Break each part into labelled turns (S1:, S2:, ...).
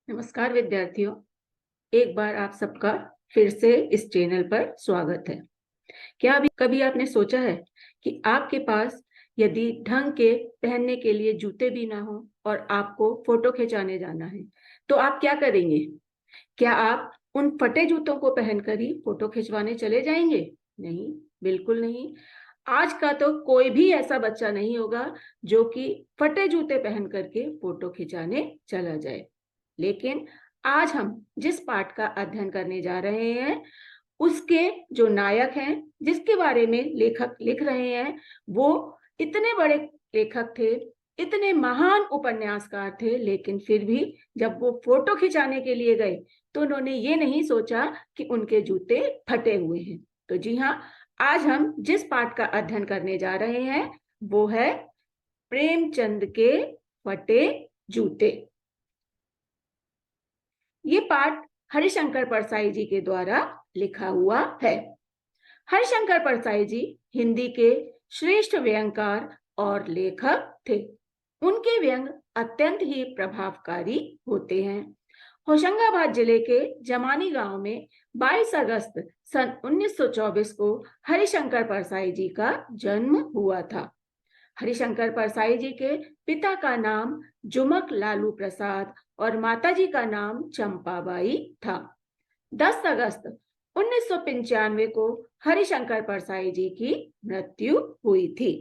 S1: नमस्कार विद्यार्थियों, एक बार आप सबका फिर से इस चैनल पर स्वागत है। क्या अभी कभी आपने सोचा है कि आपके पास यदि ढंग के पहनने के लिए जूते भी ना हो और आपको फोटो खिंचाने जाना है, तो आप क्या करेंगे? क्या आप उन फटे जूतों को पहनकर ही फोटो खिंचवाने चले जाएंगे? नहीं, बिल्कुल नहीं। आज का तो कोई भी ऐसा बच्चा नहीं होगा जो कि फटे जूते पहन करके फोटो खिंचाने चला जाए। लेकिन आज हम जिस पाठ का अध्ययन करने जा रहे हैं, उसके जो नायक हैं, जिसके बारे में लेखक लिख रहे हैं, वो इतने बड़े लेखक थे, इतने महान उपन्यासकार थे, लेकिन फिर भी जब वो फोटो खिंचाने के लिए गए, तो उन्होंने ये नहीं सोचा कि उनके जूते फटे हुए हैं। तो जी हाँ, आज हम जिस पाठ का अध्ययन करने जा रहे हैं, वो है प्रेमचंद के फटे जूते। ये पाठ हरिशंकर परसाई जी के द्वारा लिखा हुआ है। हरिशंकर परसाई जी हिंदी के श्रेष्ठ व्यंगकार और लेखक थे। उनके व्यंग अत्यंत ही प्रभावकारी होते हैं। होशंगाबाद जिले के जमानी गांव में 22 अगस्त सन 1924 को हरिशंकर परसाई जी का जन्म हुआ था। हरिशंकर परसाई जी के पिता का नाम जुमक लालू प्रसाद और माताजी का नाम चंपाबाई था। 10 अगस्त 1995 को हरिशंकर परसाई जी की मृत्यु हुई थी।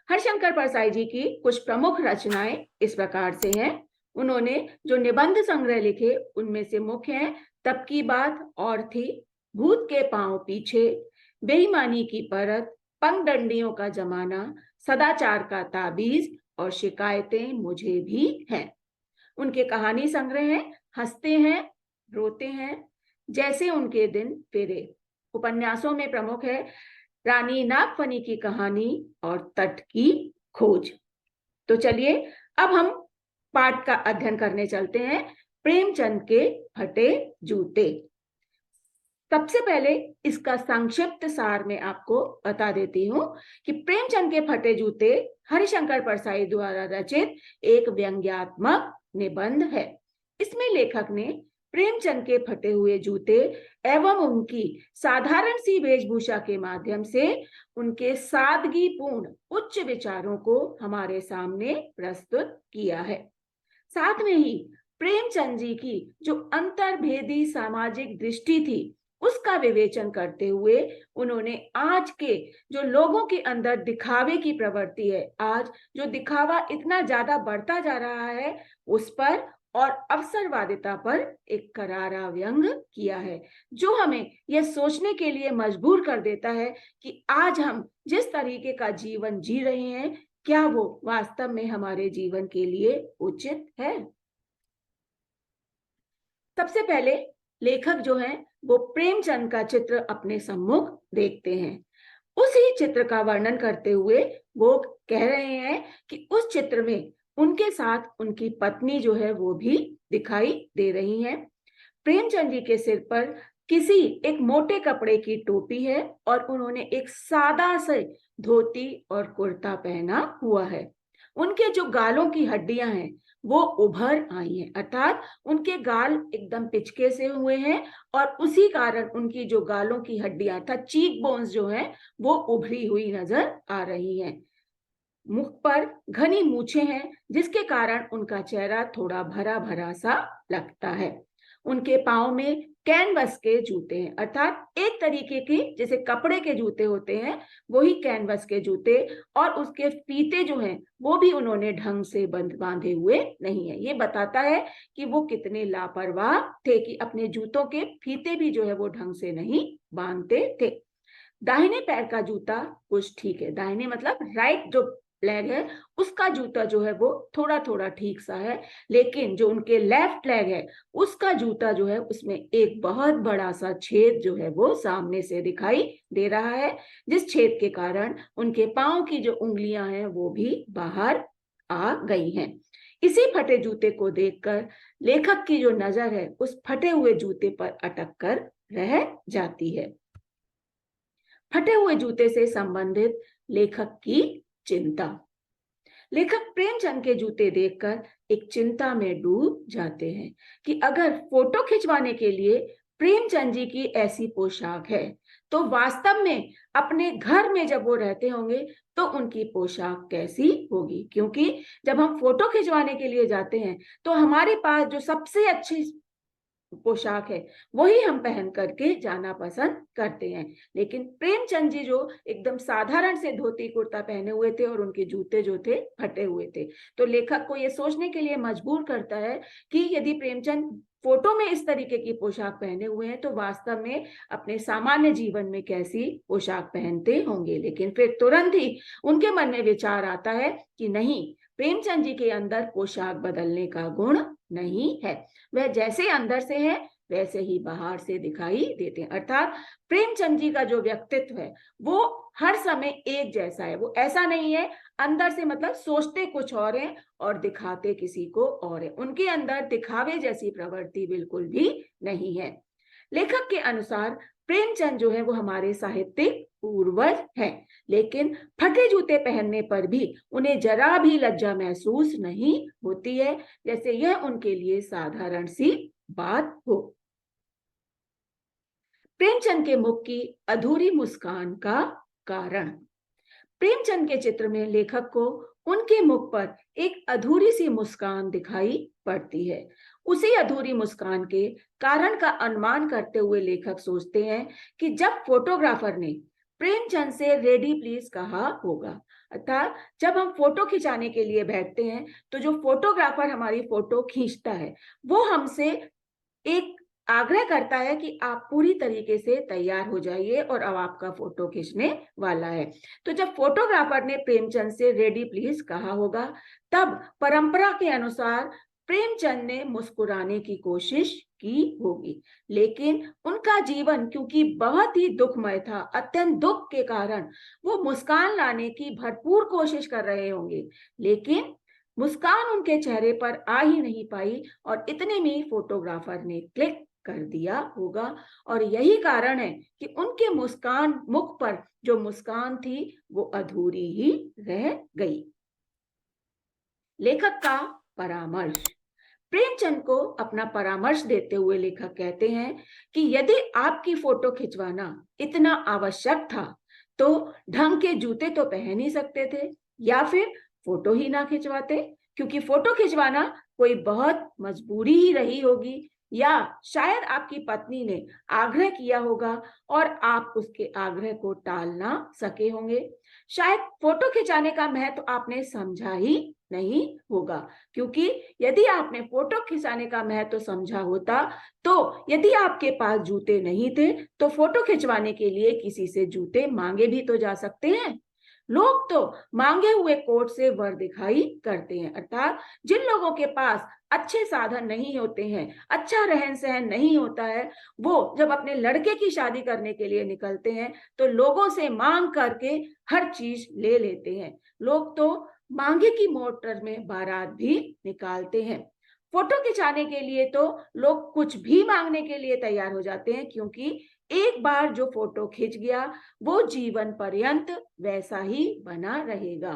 S1: हरिशंकर परसाई जी की कुछ प्रमुख रचनाएं इस प्रकार से हैं। उन्होंने जो निबंध संग्रह लिखे, उनमें से मुख्य हैं तब की बात और थी, भूत के पांव पीछे, बेईमानी की परत, पंगडंडियों का जमाना, सदाचार का ताबीज और शिकायतें मुझे भी हैं। उनके कहानी संग्रह हैं हंसते हैं, रोते हैं, जैसे उनके दिन फिरे। उपन्यासों में प्रमुख है रानी नागफनी की कहानी और तट की खोज। तो चलिए अब हम पाठ का अध्ययन करने चलते हैं, प्रेमचंद के फटे जूते। सबसे पहले इसका संक्षिप्त सार मैं आपको बता देती हूँ कि प्रेमचंद के फटे जूते हरिशंकर परसाई द्वारा रचित एक व्यंग्यात्मक निबंध है। इसमें लेखक ने प्रेमचंद के फटे हुए जूते एवं उनकी साधारण सी वेशभूषा के माध्यम से उनके सादगीपूर्ण उच्च विचारों को हमारे सामने प्रस्तुत किया है। साथ में ही प्रेमचंद जी की जो अंतर्भेदी सामाजिक दृष्टि थी, उसका विवेचन करते हुए उन्होंने आज के जो लोगों के अंदर दिखावे की प्रवृत्ति है, आज जो दिखावा इतना ज्यादा बढ़ता जा रहा है, उस पर और अवसरवादिता पर एक करारा व्यंग किया है, जो हमें यह सोचने के लिए मजबूर कर देता है कि आज हम जिस तरीके का जीवन जी रहे हैं, क्या वो वास्तव में हमारे जीवन के लिए उचित है। सबसे पहले लेखक जो है वो प्रेमचंद का चित्र अपने सम्मुख देखते हैं। उसी चित्र का वर्णन करते हुए वो कह रहे हैं कि उस चित्र में उनके साथ उनकी पत्नी जो है वो भी दिखाई दे रही हैं। प्रेमचंद जी के सिर पर किसी एक मोटे कपड़े की टोपी है और उन्होंने एक सादा से धोती और कुर्ता पहना हुआ है। उनके जो गालों की हड्डियां हैं वो उभर आई हैं, अर्थात उनके गाल एकदम पिचके से हुए हैं और उसी कारण उनकी जो गालों की हड्डियां अर्थात चीक बोन्स जो हैं वो उभरी हुई नजर आ रही हैं। मुख पर घनी मूछें हैं, जिसके कारण उनका चेहरा थोड़ा भरा भरा सा लगता है। उनके पांव में कैनवस के जूते हैं, अर्थात एक तरीके के जैसे कपड़े के जूते होते हैं, वही कैनवस के जूते, और उसके फीते जो हैं वो भी उन्होंने ढंग से बांधे हुए नहीं है। ये बताता है कि वो कितने लापरवाह थे कि अपने जूतों के फीते भी जो है वो ढंग से नहीं बांधते थे। दाहिने पैर का जूता कुछ ठीक है, दाहिने मतलब राइट जो लेग है उसका जूता जो है वो थोड़ा थोड़ा ठीक सा है, लेकिन जो उनके लेफ्ट लेग है उसका जूता जो है उसमें एक बहुत बड़ा सा छेद जो है वो सामने से दिखाई दे रहा है, जिस छेद के कारण उनके पांव की जो उंगलियां हैं वो भी बाहर आ गई हैं। इसी फटे जूते को देखकर लेखक की जो नजर है उस फटे हुए जूते पर अटक कर रह जाती है। फटे हुए जूते से संबंधित लेखक की चिंता। लेखक प्रेमचंद के जूते देखकर एक चिंता में डूब जाते हैं कि अगर फोटो खिंचवाने के लिए प्रेमचंद जी की ऐसी पोशाक है, तो वास्तव में अपने घर में जब वो रहते होंगे तो उनकी पोशाक कैसी होगी। क्योंकि जब हम फोटो खिंचवाने के लिए जाते हैं तो हमारे पास जो सबसे अच्छी पोशाक है वही हम पहन करके जाना पसंद करते हैं। लेकिन प्रेमचंद जी जो एकदम साधारण से धोती कुर्ता पहने हुए थे और उनके जूते जो थे फटे हुए थे, तो लेखक को ये सोचने के लिए मजबूर करता है कि यदि प्रेमचंद फोटो में इस तरीके की पोशाक पहने हुए हैं तो वास्तव में अपने सामान्य जीवन में कैसी पोशाक पहनते होंगे। लेकिन फिर तुरंत ही उनके मन में विचार आता है कि नहीं, प्रेमचंद जी के अंदर पोशाक बदलने का गुण नहीं है, वह जैसे अंदर से है वैसे ही बाहर से दिखाई देते हैं। अर्थात प्रेमचंद जी का जो व्यक्तित्व है वो हर समय एक जैसा है, वो ऐसा नहीं है अंदर से, मतलब सोचते कुछ और है और दिखाते किसी को और है। उनके अंदर दिखावे जैसी प्रवृत्ति बिल्कुल भी नहीं है। लेखक के अनुसार प्रेमचंद जो है वो हमारे साहित्यिक पूर्वज हैं, लेकिन फटे जूते पहनने पर भी उन्हें जरा भी लज्जा महसूस नहीं होती है, जैसे यह उनके लिए साधारण सी बात हो। प्रेमचंद के मुख की अधूरी मुस्कान का कारण। प्रेमचंद के चित्र में लेखक को उनके मुख पर एक अधूरी सी मुस्कान दिखाई पड़ती है। उसी अधूरी मुस्कान के कारण का अनुमान करते हुए लेखक सोचते हैं कि जब फोटोग्राफर ने प्रेमचंद से रेडी प्लीज कहा होगा, अर्थात जब हम फोटो खिंचाने के लिए बैठते हैं तो जो फोटोग्राफर हमारी फोटो खींचता है वो हमसे एक आग्रह करता है कि आप पूरी तरीके से तैयार हो जाइए और अब आपका फोटो खींचने वाला है। तो जब फोटोग्राफर ने प्रेमचंद से रेडी प्लीज कहा होगा, तब परंपरा के अनुसार प्रेमचंद ने मुस्कुराने की कोशिश की होगी, लेकिन उनका जीवन क्योंकि बहुत ही दुखमय था, अत्यंत दुख के कारण वो मुस्कान लाने की भरपूर कोशिश कर रहे होंगे, लेकिन मुस्कान उनके चेहरे पर आ ही नहीं पाई और इतने में फोटोग्राफर ने क्लिक कर दिया होगा। और यही कारण है कि उनके मुख पर जो मुस्कान थी वो अधूरी ही रह गई। लेखक का परामर्श। प्रेमचंद को अपना परामर्श देते हुए लेखक कहते हैं कि यदि आपकी फोटो खिंचवाना इतना आवश्यक था तो ढंग के जूते तो पहन ही सकते थे, या फिर फोटो ही ना खिंचवाते, क्योंकि फोटो खिंचवाना कोई बहुत मजबूरी ही रही होगी, या शायद आपकी पत्नी ने आग्रह किया होगा और आप उसके आग्रह को टाल ना सके होंगे। शायद फोटो खिंचाने का महत्व आपने समझा ही नहीं होगा, क्योंकि यदि आपने फोटो खिंचाने का महत्व समझा होता तो यदि आपके पास जूते नहीं थे तो फोटो खिंचवाने के लिए किसी से जूते मांगे भी तो जा सकते हैं। लोग तो मांगे हुए कोट से वर दिखाई करते हैं, अर्थात जिन लोगों के पास अच्छे साधन नहीं होते हैं, अच्छा रहन सहन नहीं होता है, वो जब अपने लड़के की शादी करने के लिए निकलते हैं तो लोगों से मांग करके हर चीज ले लेते हैं। लोग तो मांगे की मोटर में बारात भी निकालते हैं। फोटो खिंचाने के लिए तो लोग कुछ भी मांगने के लिए तैयार हो जाते हैं, क्योंकि एक बार जो फोटो खिंच गया वो जीवन पर्यंत वैसा ही बना रहेगा।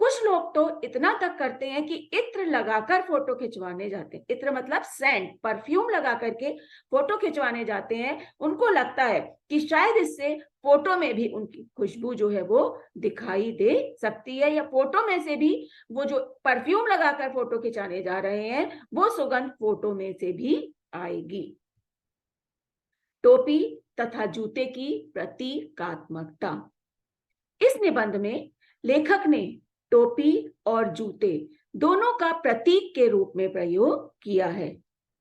S1: कुछ लोग तो इतना तक करते हैं कि इत्र लगाकर फोटो खिंचवाने जाते हैं। इत्र मतलब सेंट, परफ्यूम लगा करके फोटो खिंचवाने जाते हैं। उनको लगता है कि शायद इससे फोटो में भी उनकी खुशबू जो है वो दिखाई दे सकती है, या फोटो में से भी वो जो परफ्यूम लगाकर फोटो खिंचाने जा रहे हैं वो सुगंध फोटो में से भी आएगी। टोपी तथा जूते की प्रतीकात्मकता। इस निबंध में लेखक ने टोपी और जूते दोनों का प्रतीक के रूप में प्रयोग किया है।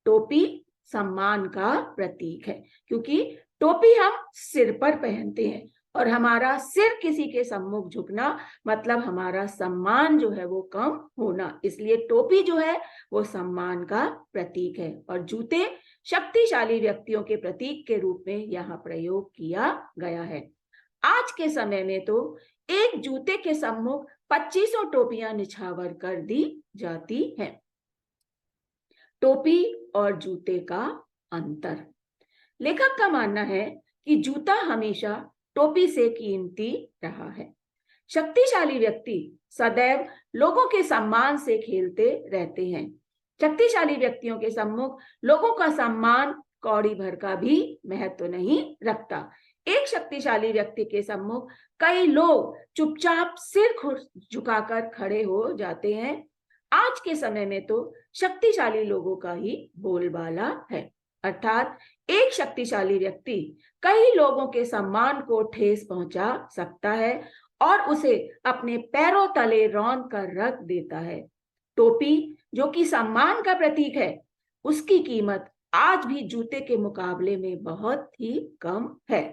S1: टोपी सम्मान का प्रतीक है, क्योंकि टोपी हम सिर पर पहनते हैं और हमारा सिर किसी के सम्मुख झुकना मतलब हमारा सम्मान जो है वो कम होना, इसलिए टोपी जो है वो सम्मान का प्रतीक है। और जूते शक्तिशाली व्यक्तियों के प्रतीक के रूप में यहाँ प्रयोग किया गया है। आज के समय में तो एक जूते के सम्मुख 2500 टोपियां निछावर कर दी जाती हैं। टोपी और जूते का अंतर। लेखक का मानना है कि जूता हमेशा टोपी से कीमती रहा है। शक्तिशाली व्यक्ति सदैव लोगों के सम्मान से खेलते रहते हैं। शक्तिशाली व्यक्तियों के सम्मुख लोगों का सम्मान कौड़ी भर का भी महत्व नहीं रखता। एक शक्तिशाली व्यक्ति के सम्मुख कई लोग चुपचाप सिर झुकाकर खड़े हो जाते हैं। आज के समय में तो शक्तिशाली लोगों का ही बोलबाला है, अर्थात एक शक्तिशाली व्यक्ति कई लोगों के सम्मान को ठेस पहुंचा सकता है और उसे अपने पैरों तले रौंद कर रख देता है। टोपी जो कि सम्मान का प्रतीक है, उसकी कीमत आज भी जूते के मुकाबले में बहुत ही कम है।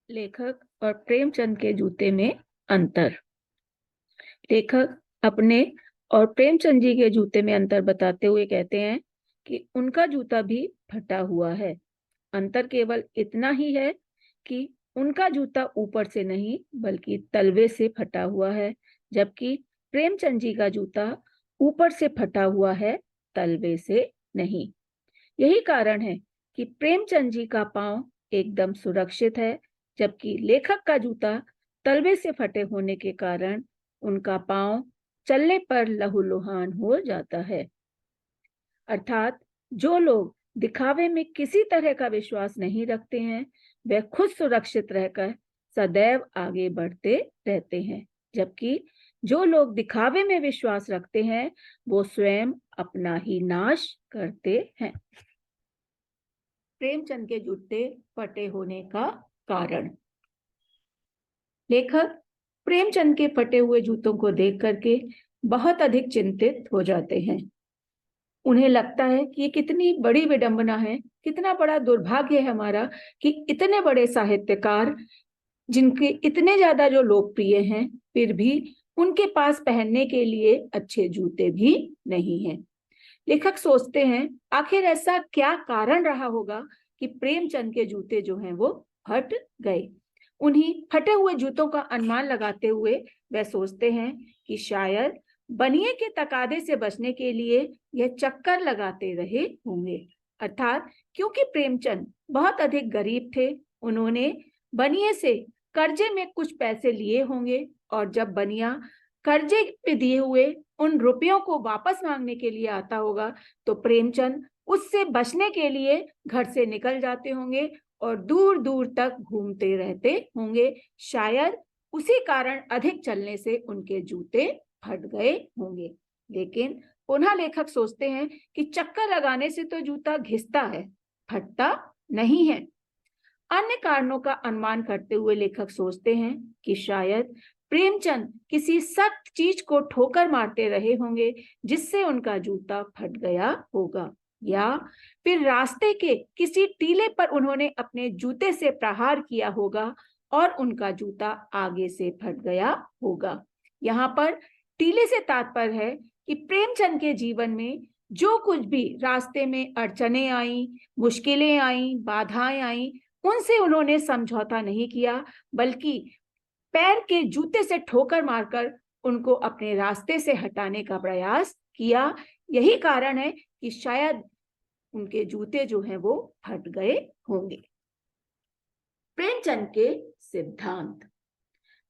S1: लेखक और प्रेमचंद के जूते में अंतर। लेखक अपने और प्रेमचंद जी के जूते में अंतर बताते हुए कहते हैं कि उनका जूता भी फटा हुआ है। अंतर केवल इतना ही है कि उनका जूता ऊपर से नहीं बल्कि तलवे से फटा हुआ है, जबकि प्रेमचंद जी का जूता ऊपर से फटा हुआ है, तलवे से नहीं। यही कारण है कि प्रेमचंद जी का पांव एकदम सुरक्षित है, जबकि लेखक का जूता तलवे से फटे होने के कारण उनका पांव चलने पर लहूलुहान हो जाता है। अर्थात जो लोग दिखावे में किसी तरह का विश्वास नहीं रखते हैं, वे खुद सुरक्षित रहकर सदैव आगे बढ़ते रहते हैं, जबकि जो लोग दिखावे में विश्वास रखते हैं वो स्वयं अपना ही नाश करते हैं। प्रेमचंद के जूते फटे होने का कारण। लेखक प्रेमचंद के फटे हुए जूतों को देख करके बहुत अधिक चिंतित हो जाते हैं। उन्हें लगता है कि ये कितनी बड़ी विडंबना है, कितना बड़ा दुर्भाग्य है हमारा कि इतने बड़े साहित्यकार जिनके इतने ज्यादा जो लोकप्रिय हैं, फिर भी उनके पास पहनने के लिए अच्छे जूते भी नहीं हैं। लेखक सोचते हैं आखिर ऐसा क्या कारण रहा होगा कि प्रेमचंद के जूते जो हैं वो फट गए। उन्हीं फटे हुए जूतों का अनुमान लगाते हुए वह सोचते हैं कि शायद बनिए के तकादे से बचने के लिए यह चक्कर लगाते रहे होंगे। अर्थात क्योंकि प्रेमचंद बहुत अधिक गरीब थे, उन्होंने बनिए से कर्जे में कुछ पैसे लिए होंगे और जब बनिया कर्जे पे दिए हुए उन रुपयों को वापस मांगने के लिए आता होगा तो प्रेमचंद उससे बचने के लिए घर से निकल जाते होंगे और दूर दूर तक घूमते रहते होंगे। शायद उसी कारण अधिक चलने से उनके जूते फट गए होंगे। लेकिन पुनः लेखक सोचते हैं कि चक्कर लगाने से तो जूता घिसता है, फटता नहीं है। अन्य कारणों का अनुमान करते हुए लेखक सोचते हैं कि शायद प्रेमचंद किसी सख्त चीज को ठोकर मारते रहे होंगे जिससे उनका जूता फट गया होगा, या फिर रास्ते के किसी टीले पर उन्होंने अपने जूते से प्रहार किया होगा और उनका जूता आगे से फट गया होगा। यहाँ पर टीले से तात्पर्य है कि प्रेमचंद के जीवन में जो कुछ भी रास्ते में अड़चने आई, मुश्किलें आई, बाधाएं आई, उनसे उन्होंने समझौता नहीं किया, बल्कि पैर के जूते से ठोकर मारकर उनको अपने रास्ते से हटाने का प्रयास किया। यही कारण है कि शायद उनके जूते जो हैं वो फट गए होंगे। प्रेमचंद के सिद्धांत।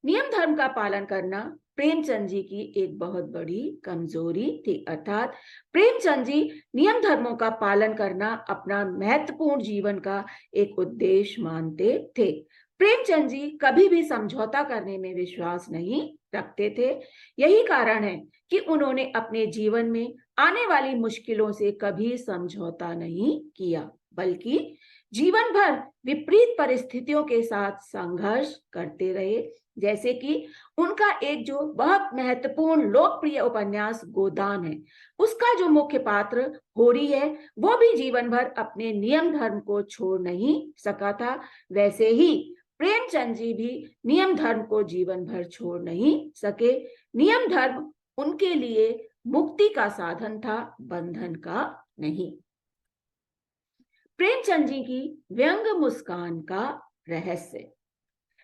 S1: नियम धर्म का पालन करना प्रेमचंद जी की एक बहुत बड़ी कमजोरी थी। अर्थात प्रेमचंद जी नियम धर्मों का पालन करना अपना महत्वपूर्ण जीवन का एक उद्देश्य मानते थे। प्रेमचंद जी कभी भी समझौता करने में विश्वास नहीं रखते थे। यही कारण है कि उन्होंने अपने जीवन में आने वाली मुश्किलों से कभी समझौता नहीं किया, बल्कि जीवन भर विपरीत परिस्थितियों के साथ संघर्ष करते रहे। जैसे कि उनका एक जो बहुत महत्वपूर्ण लोकप्रिय उपन्यास गोदान है, उसका जो मुख्य पात्र होरी है, वो भी जीवन भर अपने नियम धर्म को छोड़ नहीं सका था। वैसे ही प्रेमचंद जी भी नियम धर्म को जीवन भर छोड़ नहीं सके। नियम धर्म उनके लिए मुक्ति का साधन था, बंधन का नहीं। प्रेमचंद जी की व्यंग मुस्कान का रहस्य।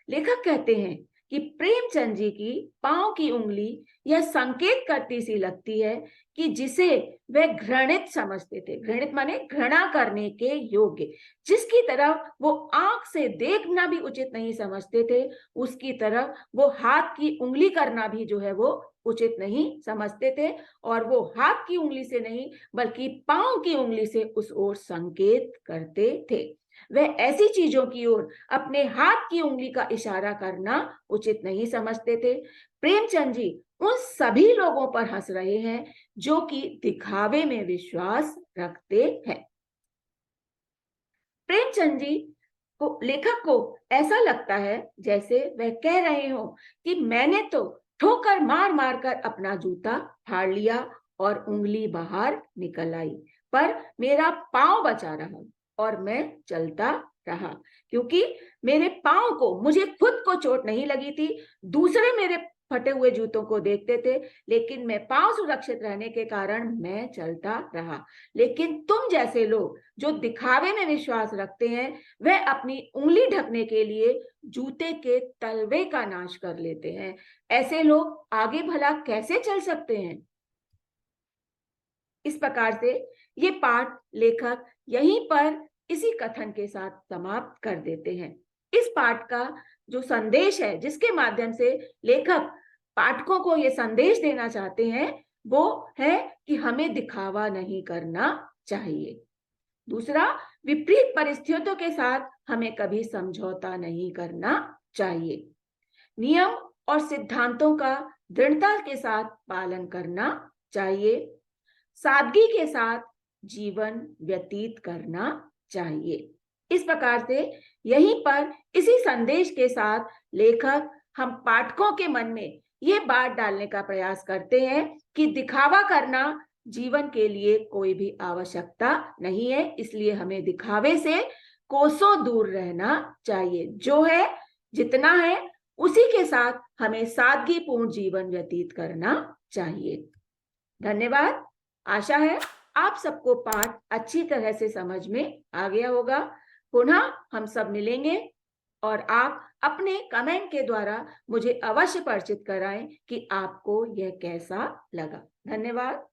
S1: लेखक कहते हैं कि प्रेमचंद जी की पांव की उंगली यह संकेत करती सी लगती है कि जिसे वे घृणित समझते थे, घृणित माने घृणा करने के योग्य, जिसकी तरफ वो आंख से देखना भी उचित नहीं समझते थे, उसकी तरफ वो हाथ की उंगली करना भी जो है वो उचित नहीं समझते थे। और वो हाथ की उंगली से नहीं बल्कि पांव की उंगली से उस ओर संकेत करते थे। वह ऐसी चीजों की ओर अपने हाथ की उंगली का इशारा करना उचित नहीं समझते थे। प्रेमचंद जी उन सभी लोगों पर हंस रहे हैं जो कि दिखावे में विश्वास रखते हैं। प्रेमचंद जी को, लेखक को ऐसा लगता है जैसे वह कह रहे हो कि मैंने तो ठोकर मार मार कर अपना जूता फाड़ लिया और उंगली बाहर निकल आई, पर मेरा पांव बचा रहा और मैं चलता रहा, क्योंकि मेरे पांव को, मुझे खुद को चोट नहीं लगी थी, दूसरे मेरे फटे हुए जूतों को देखते थे, लेकिन मैं पांव सुरक्षित रहने के कारण मैं चलता रहा। लेकिन तुम जैसे लोग जो दिखावे में विश्वास रखते हैं, वह अपनी उंगली ढकने के लिए जूते के तलवे का नाश कर लेते हैं। ऐसे लोग आगे भला कैसे चल सकते हैं? इस प्रकार से ये पाठ लेखक यहीं पर इसी कथन के साथ समाप्त कर देते हैं। इस पाठ का जो संदेश है, जिसके माध्यम से लेखक पाठकों को ये संदेश देना चाहते हैं, वो है कि हमें दिखावा नहीं करना चाहिए। दूसरा, विपरीत परिस्थितियों के साथ हमें कभी समझौता नहीं करना चाहिए। नियम और सिद्धांतों का दृढ़ता के साथ पालन करना चाहिए। सादगी के साथ जीवन व्यतीत करना चाहिए। इस प्रकार से यहीं पर इसी संदेश के साथ लेखक हम पाठकों के मन में ये बात डालने का प्रयास करते हैं कि दिखावा करना जीवन के लिए कोई भी आवश्यकता नहीं है, इसलिए हमें दिखावे से कोसों दूर रहना चाहिए। जो है, जितना है, उसी के साथ हमें सादगीपूर्ण जीवन व्यतीत करना चाहिए। धन्यवाद। आशा है आप सबको पाठ अच्छी तरह से समझ में आ गया होगा। पुनः हम सब मिलेंगे और आप अपने कमेंट के द्वारा मुझे अवश्य परिचित कराएं कि आपको यह कैसा लगा। धन्यवाद।